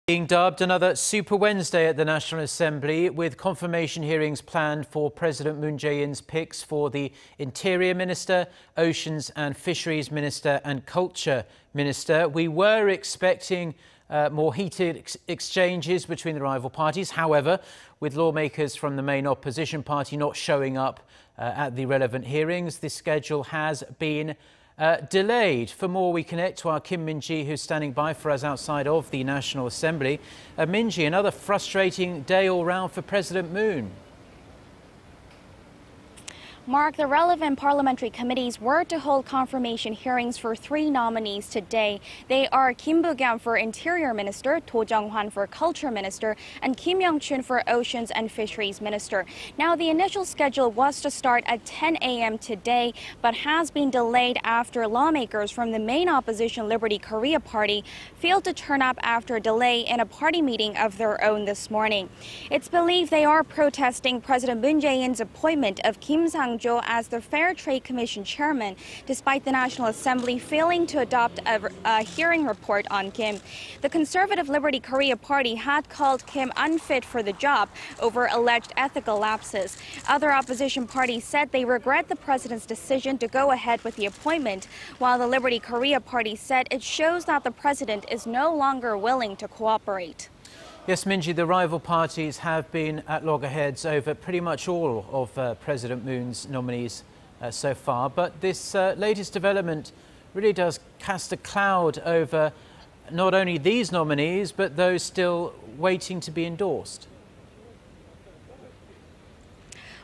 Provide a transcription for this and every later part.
Being dubbed another Super Wednesday at the National Assembly, with confirmation hearings planned for President Moon Jae-in's picks for the Interior Minister, Oceans and Fisheries Minister and Culture Minister. We were expecting more heated exchanges between the rival parties. However, with lawmakers from the main opposition party not showing up at the relevant hearings, this schedule has been delayed. For more, we connect to our Kim Minji, who's standing by for us outside of the National Assembly. Minji, another frustrating day all round for President Moon. Mark, the relevant parliamentary committees were to hold confirmation hearings for 3 nominees today. They are Kim Boo-kyum for Interior Minister, Jong-hwan for Culture Minister, and Kim Young-choon for Oceans and Fisheries Minister. Now, the initial schedule was to start at 10 a.m. today, but has been delayed after lawmakers from the main opposition Liberty Korea Party failed to turn up after a delay in a party meeting of their own this morning. It's believed they are protesting President Moon Jae-in's appointment of Kim Sang as the Fair Trade Commission chairman, despite the National Assembly failing to adopt a hearing report on Kim. The conservative Liberty Korea Party had called Kim unfit for the job over alleged ethical lapses. Other opposition parties said they regret the president's decision to go ahead with the appointment, while the Liberty Korea Party said it shows that the president is no longer willing to cooperate. Yes, Minji, the rival parties have been at loggerheads over pretty much all of President Moon's nominees so far. But this latest development really does cast a cloud over not only these nominees, but those still waiting to be endorsed.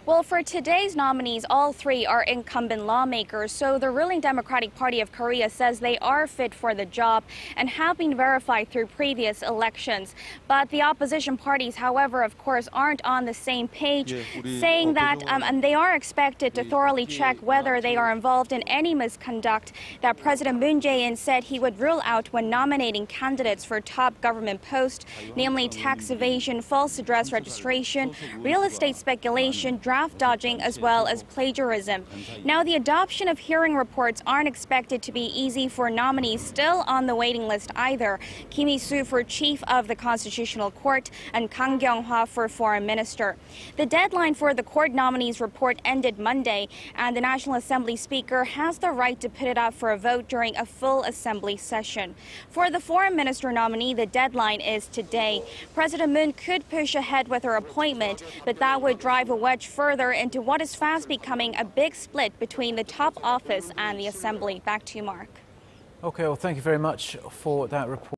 Well, for today's nominees, all 3 are incumbent lawmakers, so the ruling Democratic Party of Korea says they are fit for the job and have been verified through previous elections. But the opposition parties, however, of course, aren't on the same page, saying that and they are expected to thoroughly check whether they are involved in any misconduct that President Moon Jae-in said he would rule out when nominating candidates for top government posts, namely tax evasion, false address registration, real estate speculation, draft dodging, as well as plagiarism. Now, the adoption of hearing reports aren't expected to be easy for nominees still on the waiting list either. Kim Hee-soo for Chief of the Constitutional Court and Kang Kyung-hwa for Foreign Minister. The deadline for the court nominees report ended Monday, and the National Assembly Speaker has the right to put it up for a vote during a full Assembly session. For the Foreign Minister nominee, the deadline is today. President Moon could push ahead with her appointment, but that would drive a wedge further into what is fast becoming a big split between the top office and the Assembly. Back to you, Mark. Okay, well, thank you very much for that report.